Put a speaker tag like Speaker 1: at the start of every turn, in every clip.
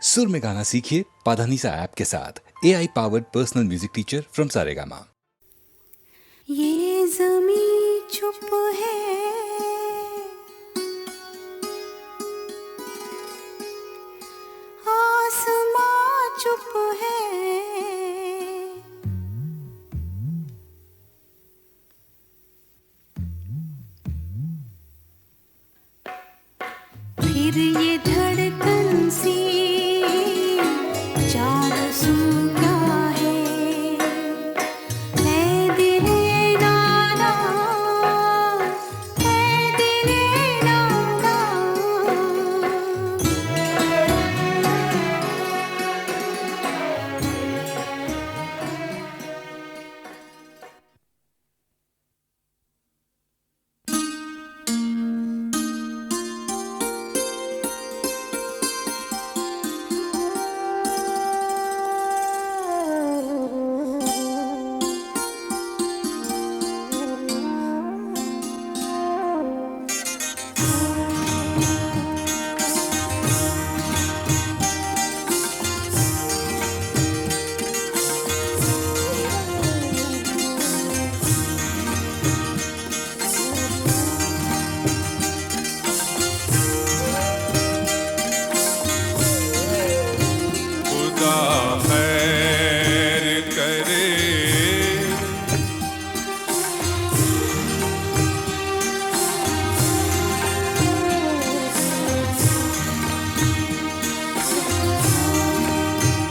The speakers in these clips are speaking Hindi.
Speaker 1: सुर में गाना सीखिए पाधानीसा ऐप के साथ। AI powered personal music teacher from Saregama.
Speaker 2: ये ज़मीं चुप है, आसमां चुप है, फिर ये धड़कन सी चारों सू क्या है, ऐ दिले नादा, ऐ दिले नादा।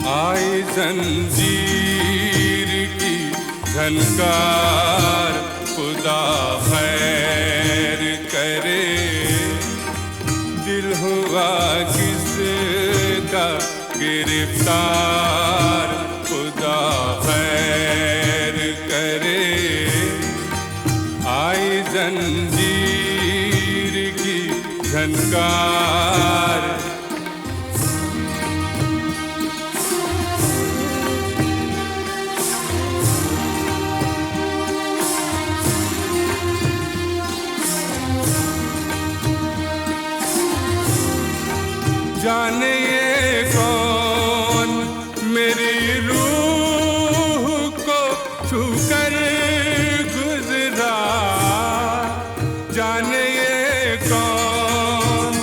Speaker 3: आई जंजीर की झनकार, खुदा खैर करे। दिल हुआ किसका गिरफ्तार, खुदा खैर करे। आई जंजीर की झनकार, जाने ये कौन मेरी रूह को छूकर गुजरा, जाने ये कौन।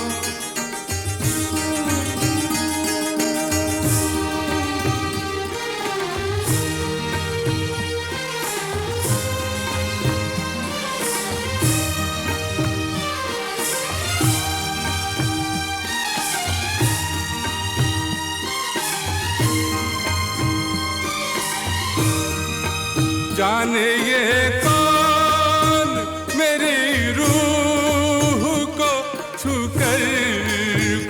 Speaker 3: जाने ये कौन मेरी रूह को छूकर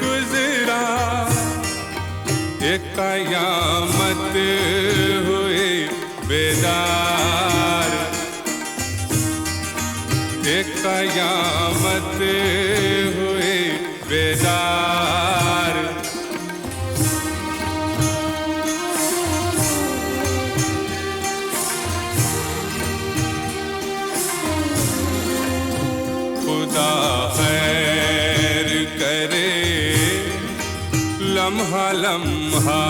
Speaker 3: गुजरा, एक कयामत हुए बेदार, एक कयामत हुए बेदार। खुदा खैर करे। लम्हा लम्हा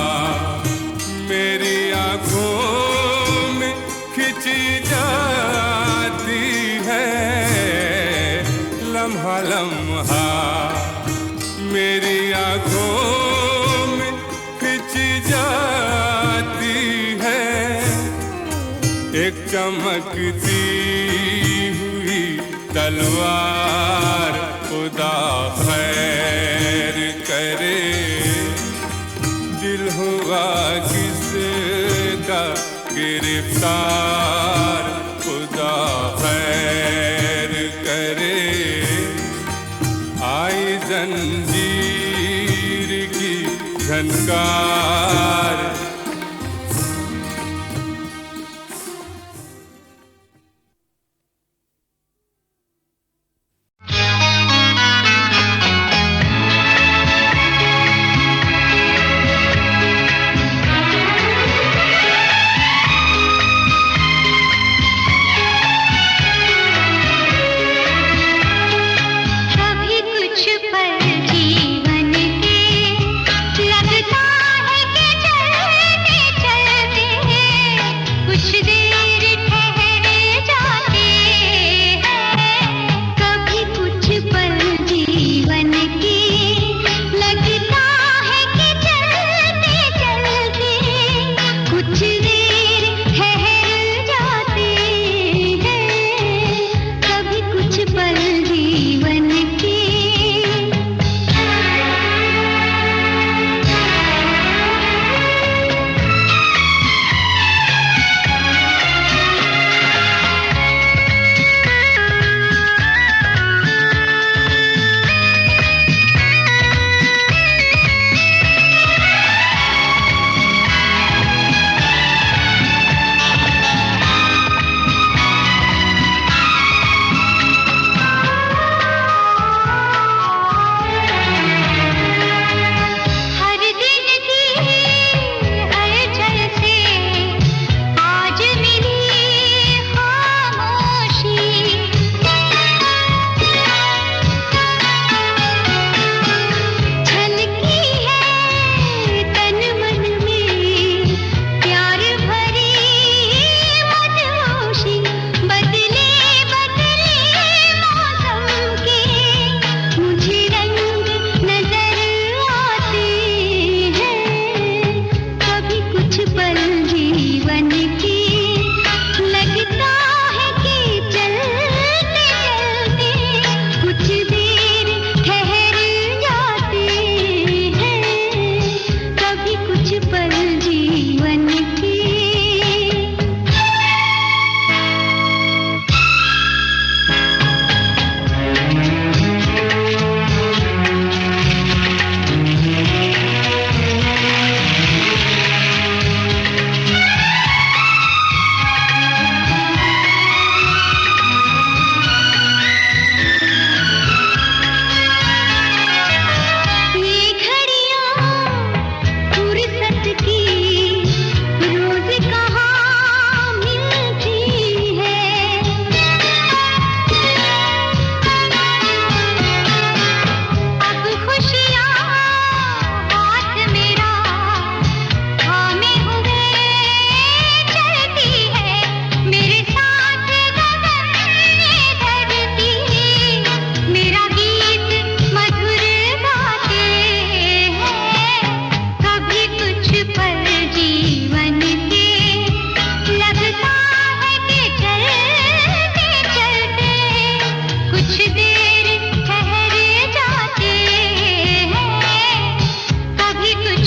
Speaker 3: मेरी आँखों में खिंची जाती है, लम्हा लम्हा मेरी आँखों में खिंची जाती है। एक चमकती हुई तलवार, खुदा खैर करे। दिल हुआ किसका गिरफ्तार, खुदा खैर करे। आई जंजीर की झनकार,
Speaker 2: कभी कुछ पल जीवन के लगता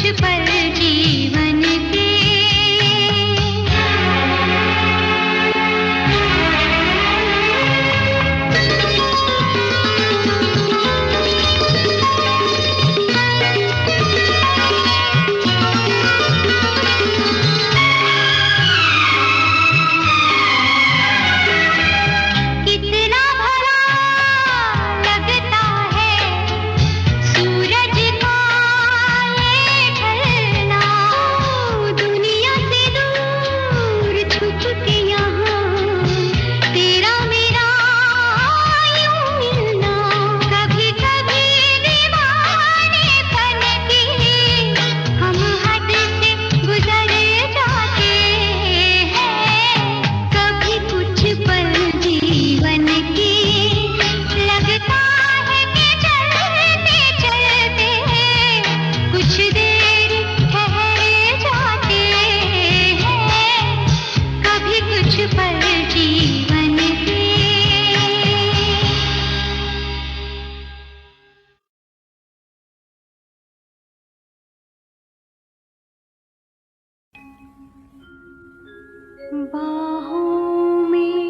Speaker 2: कुछ पल जीवन के कितना भला लगता है सूरज का ये ढलना, दुनिया से दूर छुप के यहाँ तेरा मेरा यूं मिलना। कभी कभी दीवानेपन के हम हद से गुजर जाते हैं। कभी कुछ पल जीवन के लगता है कि चलते चलते कुछ देर ठहर जाते हैं। कभी कुछ पल जीवन के बाहों में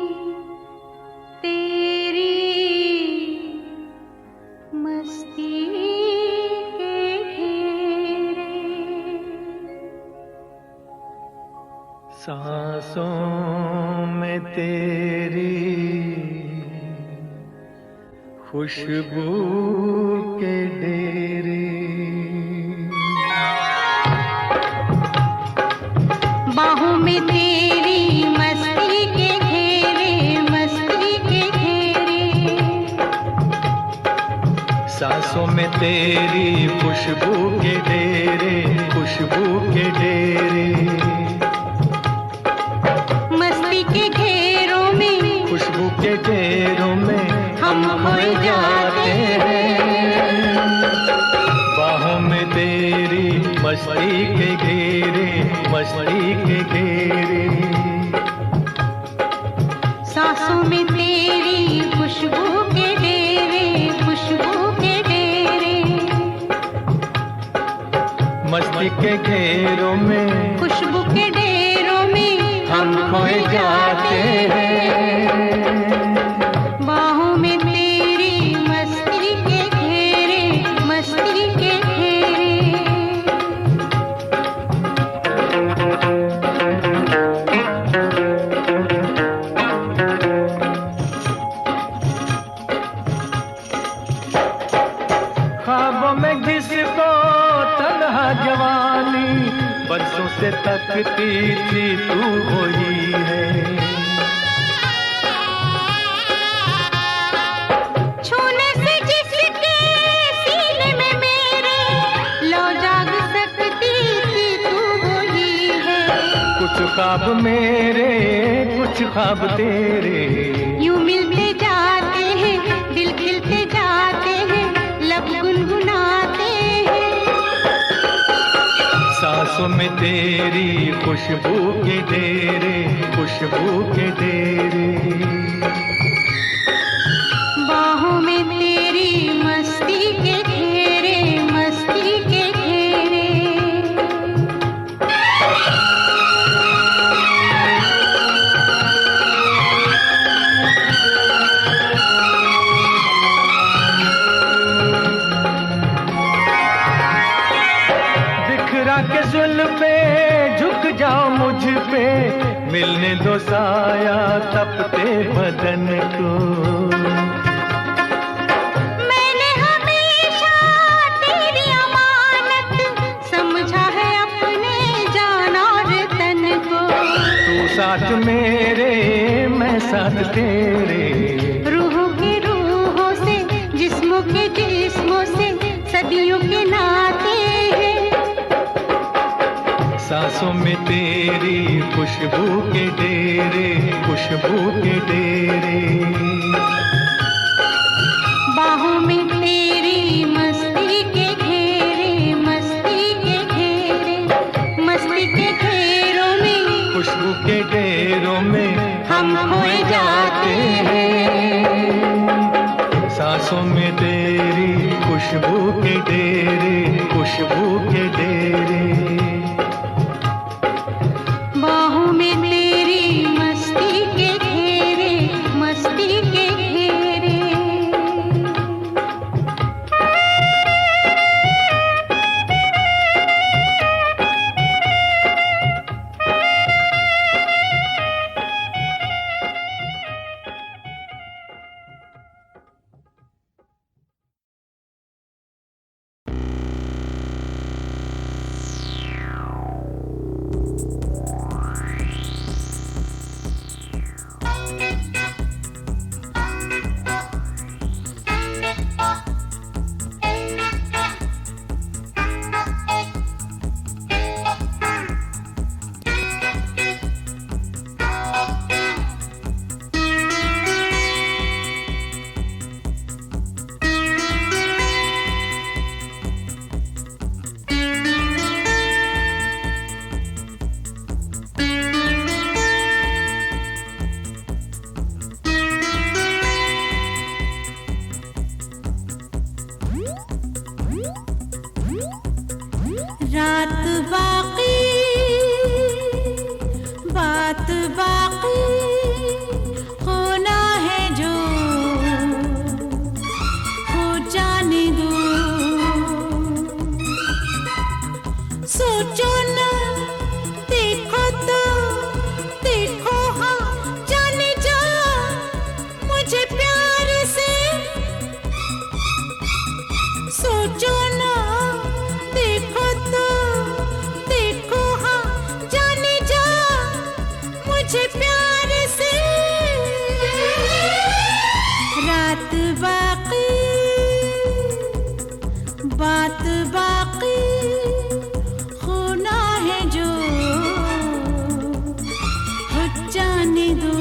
Speaker 2: तेरी मस्ती के घेरे,
Speaker 4: सांसों में तेरी खुशबू के डेरे,
Speaker 2: बाहों में तेरी मस्ती के घेरे, मस्ती के घेरे,
Speaker 4: सांसों में तेरी खुशबू के डेरे, खुशबू के डेरे,
Speaker 2: मस्ती के घेरों में
Speaker 4: खुशबू के डेरों में
Speaker 2: हम खोए जाते हैं।
Speaker 4: बाहों में तेरी मस्ती के घेरे, मस्ती के घेरे,
Speaker 2: सांसों में तेरी खुशबू के डेरे, खुशबू के डेरे,
Speaker 4: मस्ती के घेरों में
Speaker 2: खुशबू के डेरों में
Speaker 4: हम खोए जाते हैं।
Speaker 2: बाहों में तेरी मस्ती के घेरे, मस्ती के घेरे।
Speaker 4: ख्वाबों में जिसको तन्हा जवानी बरसों से तकती थी तू वही है।
Speaker 2: छूने से जिसके सीने में मेरे लो जाग सकती थी तू वही है।
Speaker 4: कुछ ख्वाब मेरे कुछ ख्वाब तेरे,
Speaker 2: यूं मिलते जाते हैं, दिल खिलते जाते हैं, लब गुनगुनाते हैं।
Speaker 4: सांसों में तेरी खुशबू के डेरे, खुशबू के डेरे,
Speaker 2: बाहों में तेरी मस्ती के घेरे, मस्ती के घेरे।
Speaker 4: बिखरा के जुल्फे झुक जाओ मुझ पे, मिलने दो साया तपते बदन को।
Speaker 2: मैंने हमेशा तेरी अमानत समझा है अपने जान और तन को।
Speaker 4: तू साथ मेरे मैं साथ तेरे,
Speaker 2: रूहों के रूहों से, जिस्मों के जिस्मों से सदियों के नाते हैं।
Speaker 4: सांसों में तेरी खुशबू के डेरे, खुशबू के डेरे,
Speaker 2: बाहों में तेरी मस्ती के घेरे, मस्ती के घेरे, मस्ती के घेरों में
Speaker 4: खुशबू के डेरों में
Speaker 2: हम खोए जाते हैं।
Speaker 4: सांसों में तेरी खुशबू के डेरे, खुशबू के डेरे।
Speaker 2: रात बाकी बात बाकी होना है जो हो जाने दो। सोचो ना देखो तो देखो हाँ जाने जा मुझे प्यार से। सोचो ना देखो तो देखो हाँ जाने जा मुझे प्यार से। रात बाकी बात बाकी होना है जो हो जाने दो।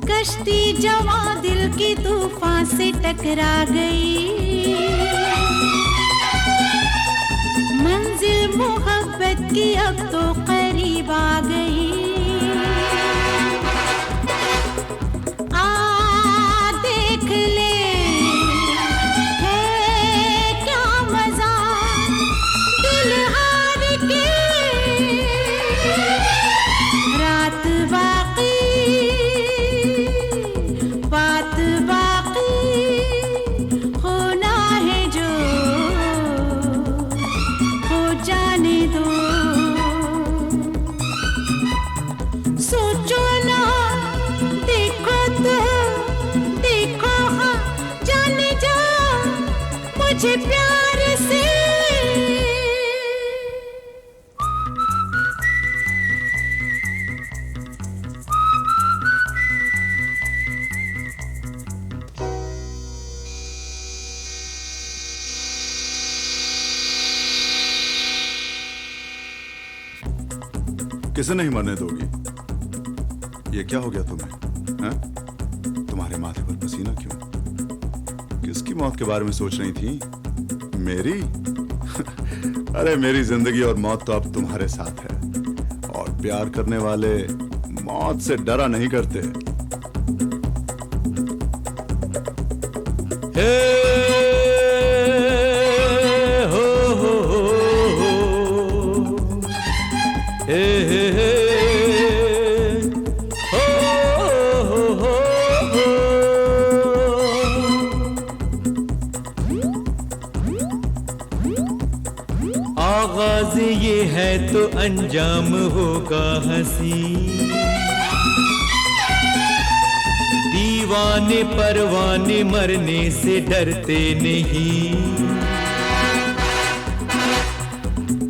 Speaker 2: कश्ती जवां दिल की तूफान से टकरा गई। मंजिल मोहब्बत की अब तो करीब आ गई। आ देख ले है क्या मजा दिल हार के। रात बाकी बात बाकी होना है जो हो जाने दो। सोचो ना देखो तो देखो हाँ जाने जा मुझे प्यार से।
Speaker 5: किसे नहीं मरने दोगी? ये क्या हो गया तुम्हें? हैं? तुम्हारे माथे पर पसीना क्यों? किसकी मौत के बारे में सोच रही थी? मेरी? अरे मेरी जिंदगी और मौत तो अब तुम्हारे साथ है। और प्यार करने वाले मौत से डरा नहीं करते।
Speaker 4: आगाज ये है तो अंजाम होगा हंसी। दीवाने परवाने मरने से डरते नहीं।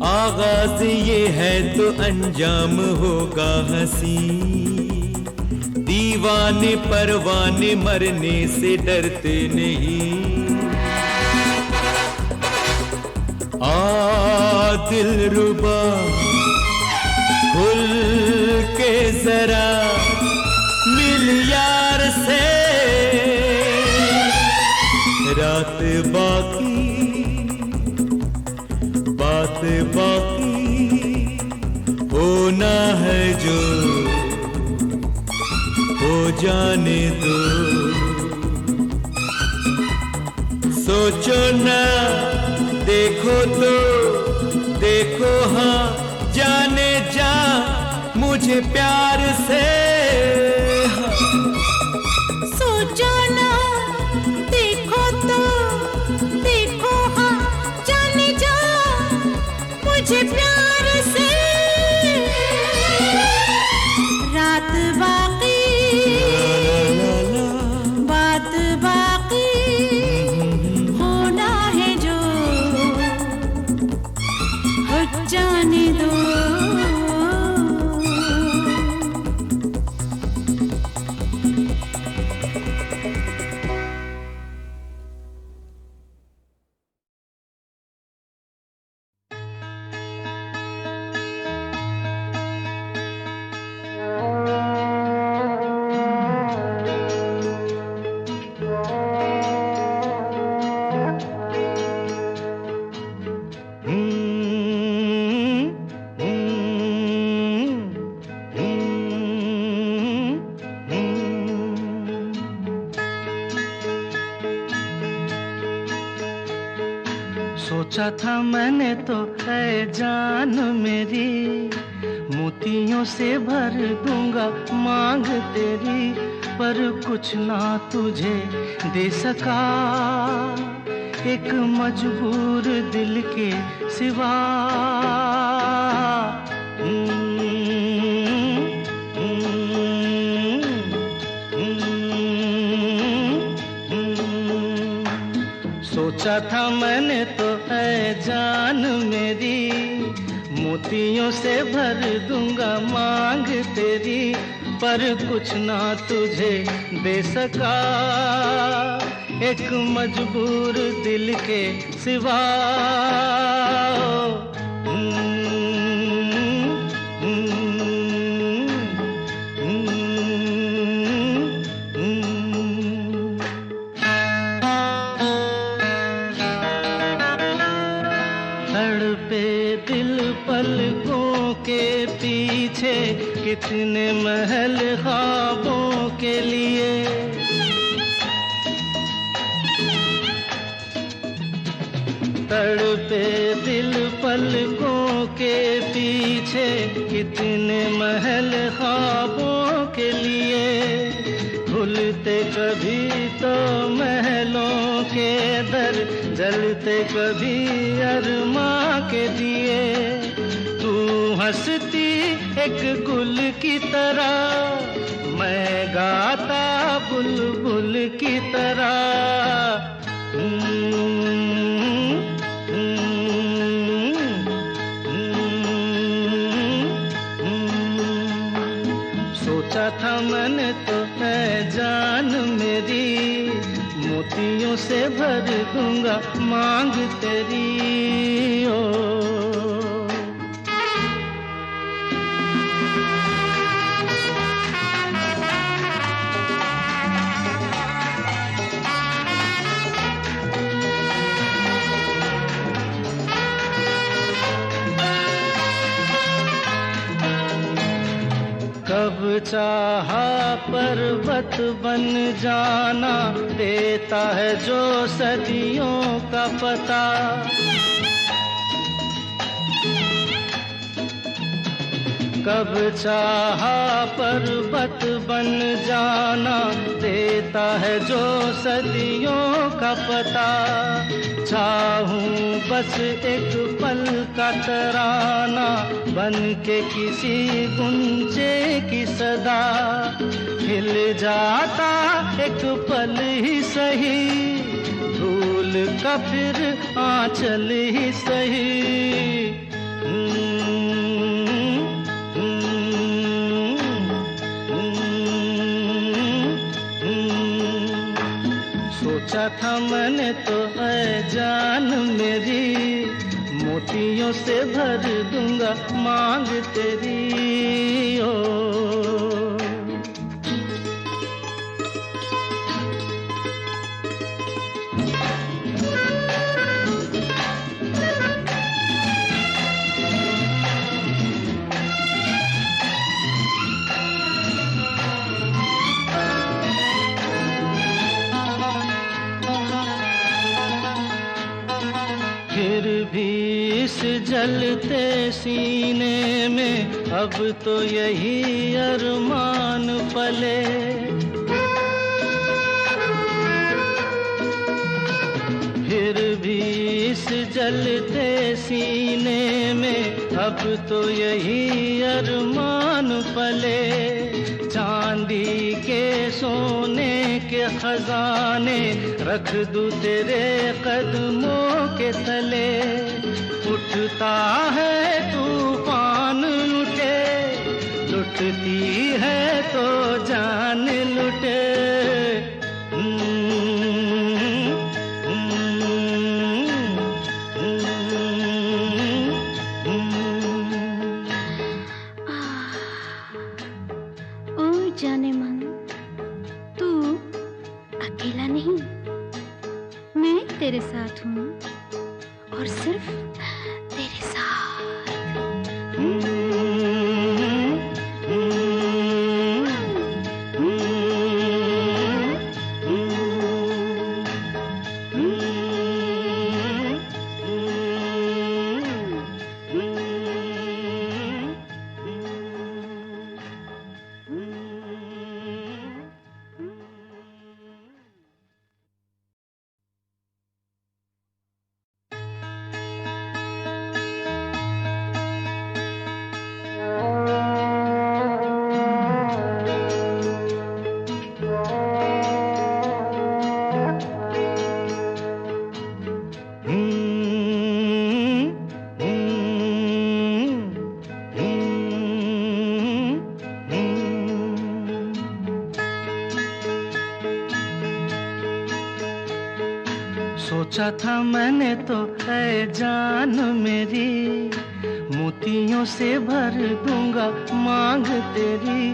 Speaker 4: आगाज ये है तो अंजाम होगा हंसी। दीवाने परवाने मरने से डरते नहीं। दिलरुबा खुल के जरा मिल यार से। रात बाकी बात बाकी होना है जो हो जाने दो। सोचो ना देखो तो देखो हाँ जाने जा मुझे प्यार से।
Speaker 2: सोचो ना देखो तो देखो हाँ तुझे प्यार से रात बाकी बात बाकी होना है जो हो जाने दो।
Speaker 4: सोचा था मैंने तो है जान मेरी, मोतियों से भर दूंगा मांग तेरी, पर कुछ ना तुझे दे सका एक मजबूर दिल के सिवा। सोचा था मैंने तो है जान मेरी, मोतियों से भर दूंगा मांग तेरी, पर कुछ ना तुझे दे सका एक मजबूर दिल के सिवा। पलकों के पीछे कितने महल ख्वाबों के लिए, तड़पे दिल पलकों के पीछे कितने महल ख्वाबों के लिए, भूलते कभी तो महलों के दर, जलते कभी अरमां के दिए। तू हंसती एक गुल की तरह, मैं गाता बुलबुल की तरह। सोचा था मैंने तो है जान मेरी, मोतियों से भर दूंगा मांग तेरी। ओ कब चाहा पर्वत बन जाना, देता है जो सदियों का पता। कब चाहा पर्वत बन जाना, देता है जो सदियों का पता। चाहूं बस एक पल का तराना, बन के किसी गुंजे की सदा, हिल जाता एक पल ही सही, भूल का फिर आंचल ही सही। सोचा था मैंने तो है जान मेरी, मोतियों से भर दूंगा मांग तेरी। ओ फिर भी इस जलते सीने में अब तो यही अरमान पले। फिर भी इस जलते सीने में अब तो यही अरमान पले, चांदी के सोने के खजाने रख दूं तेरे कदमों के तले। उठता है तूफान उठे, लुटती है तो जान लुटे।
Speaker 2: जाने मन, तू अकेला नहीं, मैं तेरे साथ हूँ और सिर्फ तेरे साथ।
Speaker 4: सोचा था मैंने तो है जान मेरी, मोतियों से भर दूंगा मांग तेरी,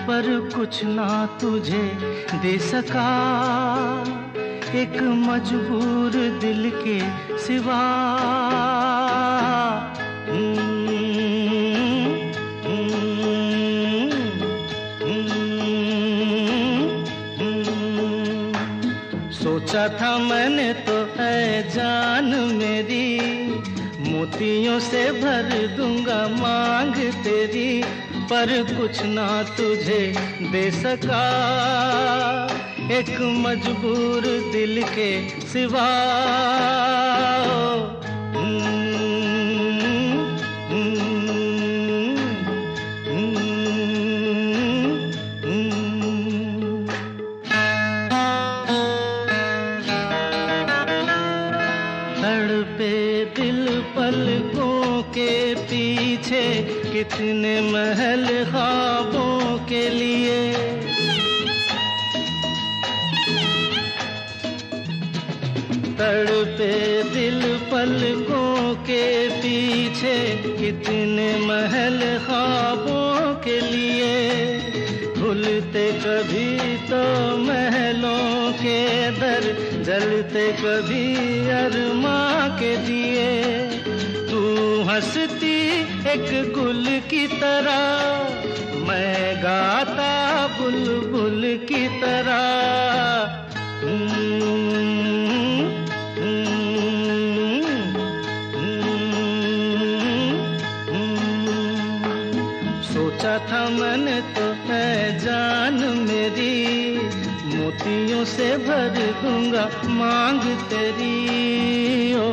Speaker 4: पर कुछ ना तुझे दे सका एक मजबूर दिल के सिवा। सोचा था मैंने तो है जान मेरी, मोतियों से भर दूंगा मांग तेरी, पर कुछ ना तुझे दे सका एक मजबूर दिल के सिवा। तड़पे दिल पलकों के पीछे, कितने महल ख्वाबों के लिए। तड़पे दिल पलकों के पीछे, कितने महल ख्वाबों के लिए। भूलते कभी तो महलों के दर, जलते कभी अरमां के दिए। तू हंसती एक गुल की तरह, मैं गाता बुलबुल की तरह। सोचा था मैंने तो है जान मेरी, मोतियों से भर दूंगा मांग तेरी। ओ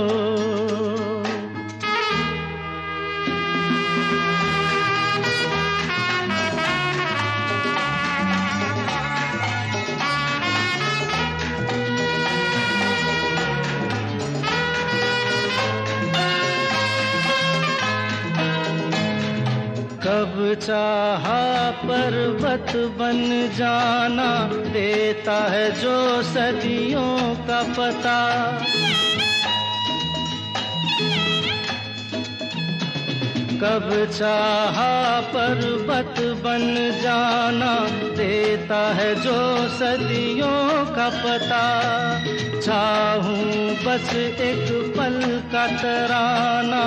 Speaker 4: कब चाहा पर्वत बन जाना, देता है जो सदियों का पता। कब चाहा पर्वत बन जाना, देता है जो सदियों का पता। चाहूं बस एक पल का तराना,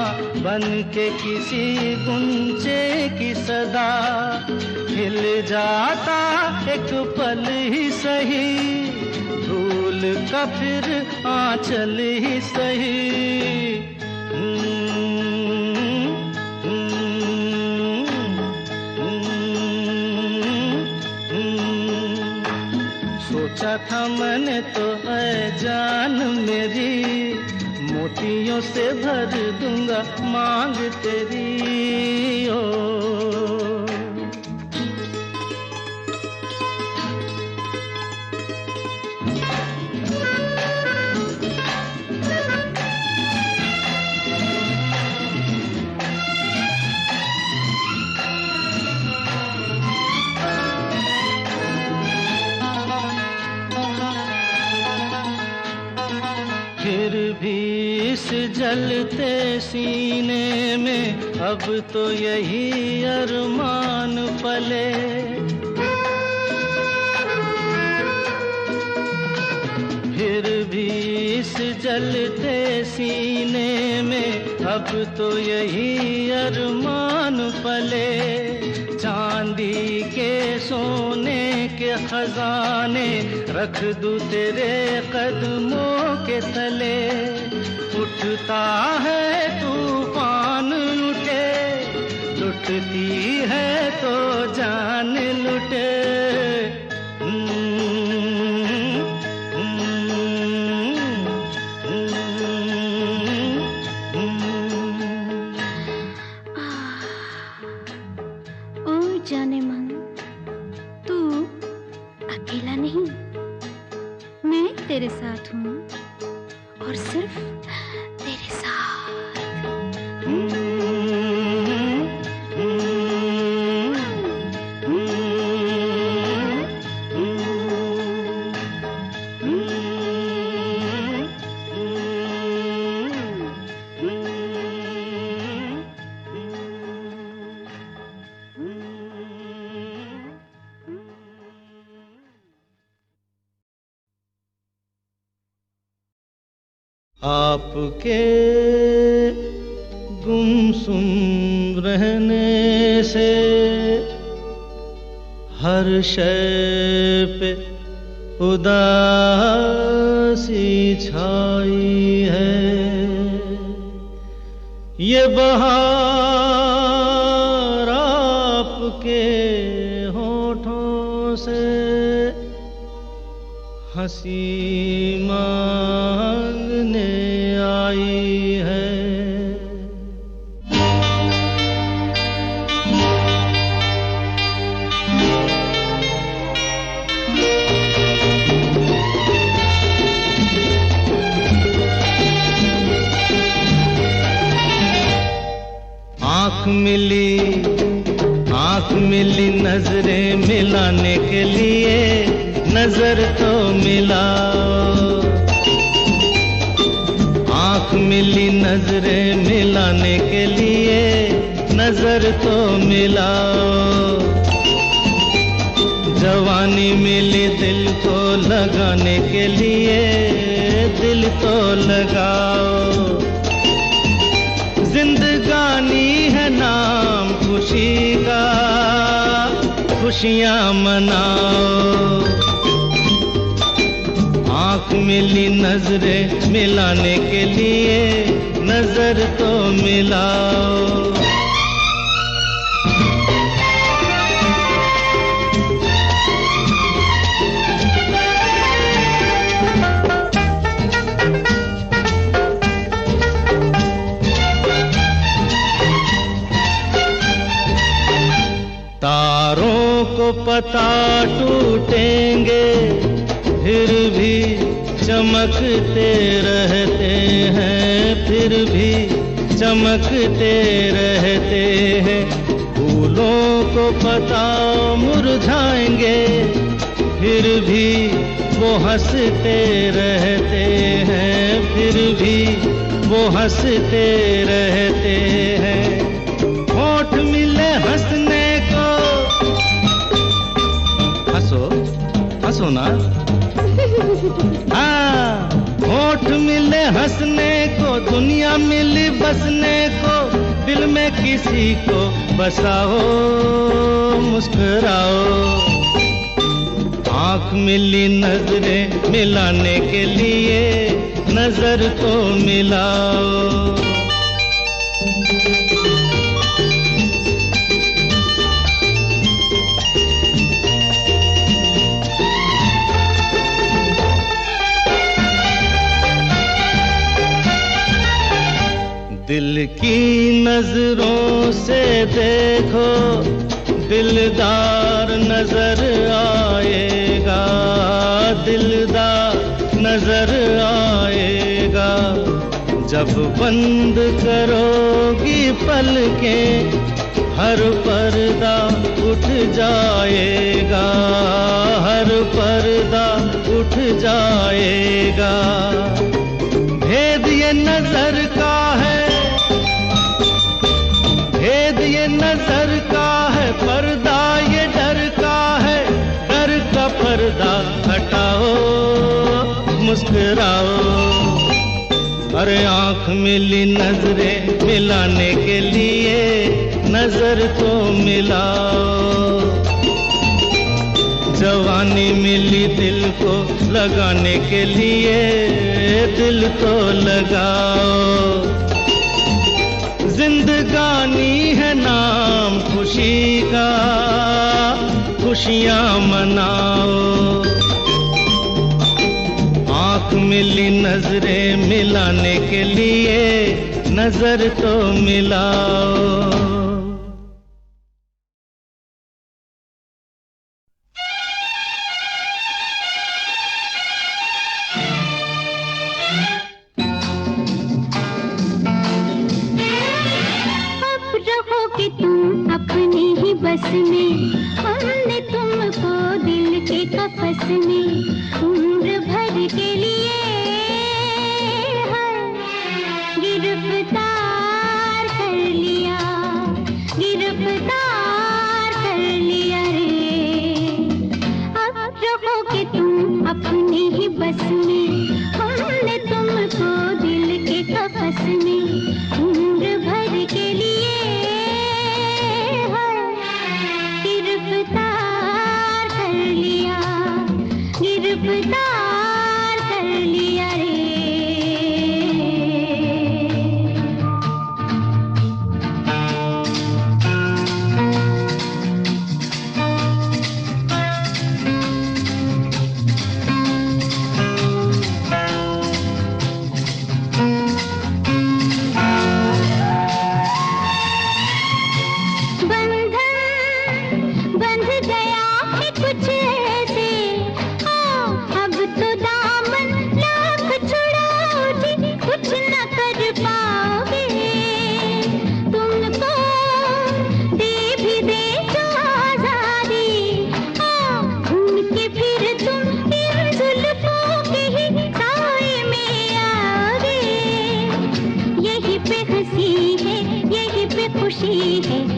Speaker 4: बन के किसी गुंजे की सदा। हिल जाता एक पल ही सही, भूल का फिर आंचल ही सही। सोचा था मैंने तो है जान मेरी, मोतियों से भर दूंगा मांग तेरी ओ। फिर भी इस जलते सीने में अब तो यही अरमान पले। फिर भी इस जलते सीने में अब तो यही अरमान पले। चांदी के सोने के खजाने रख दूं तेरे कदमों के तले। उठता है तूफान लुटे, लुटती है तो जान लुटे।
Speaker 2: जाने मन, तू अकेला नहीं, मैं तेरे साथ हूँ और सिर्फ तेरे साथ।
Speaker 4: आपके गुमसुम रहने से हर शय पे उदासी छाई है। ये बहार आपके होठों से हंसी मांगने आई है। आँख मिली नजरें मिलाने के लिए, नजर तो मिलाओ। आँख मिली नजरें मिलाने के लिए, नजर तो मिलाओ। जवानी मिली दिल को लगाने के लिए, दिल तो लगाओ। जिंदगानी है नाम खुशी का, खुशियां मनाओ। आँख मिली नजरें मिलाने के लिए, नजर तो मिलाओ। तारों को पता टूटेंगे, फिर भी चमकते रहते हैं, फिर भी चमकते रहते हैं। फूलों को पता मुरझाएंगे, फिर भी वो हंसते रहते हैं, फिर भी वो हंसते रहते हैं। होठ मिले हंसने को, हंसो हंसो ना। हाँ, होठ मिले हंसने को, दुनिया मिली बसने को, दिल में किसी को बसाओ, मुस्कुराओ। आँख मिली नजरें मिलाने के लिए, नजर तो मिलाओ। दिल की नजरों से देखो, दिलदार नजर आएगा, दिलदार नजर आएगा। जब बंद करोगी पलकें, हर पर्दा उठ जाएगा, हर पर्दा उठ जाएगा। भेद ये नजर का है, भेद ये नजर का है, पर्दा ये डर का है। डर का पर्दा हटाओ, मुस्कुराओ। अरे आंख मिली नजरें मिलाने के लिए, नजर तो मिलाओ। जवानी मिली दिल को लगाने के लिए, दिल तो लगाओ। जिंदगानी है नाम खुशी का, खुशियां मनाओ। आंख मिली नजरें मिलाने के लिए, नजर तो मिलाओ।
Speaker 2: बस में हमने तुमको दिल के कपस में उम्र भर के लिए गिरफ्तार कर लिया, गिरफ्तार कर लिया रे। अब रहोगे तुम अपने ही बस में, हमने तुमको दिल के कपस में उम्र भर के लिए गिरफ्तार कर लिया, गिरफ्तार कर लिया रे। खुशी है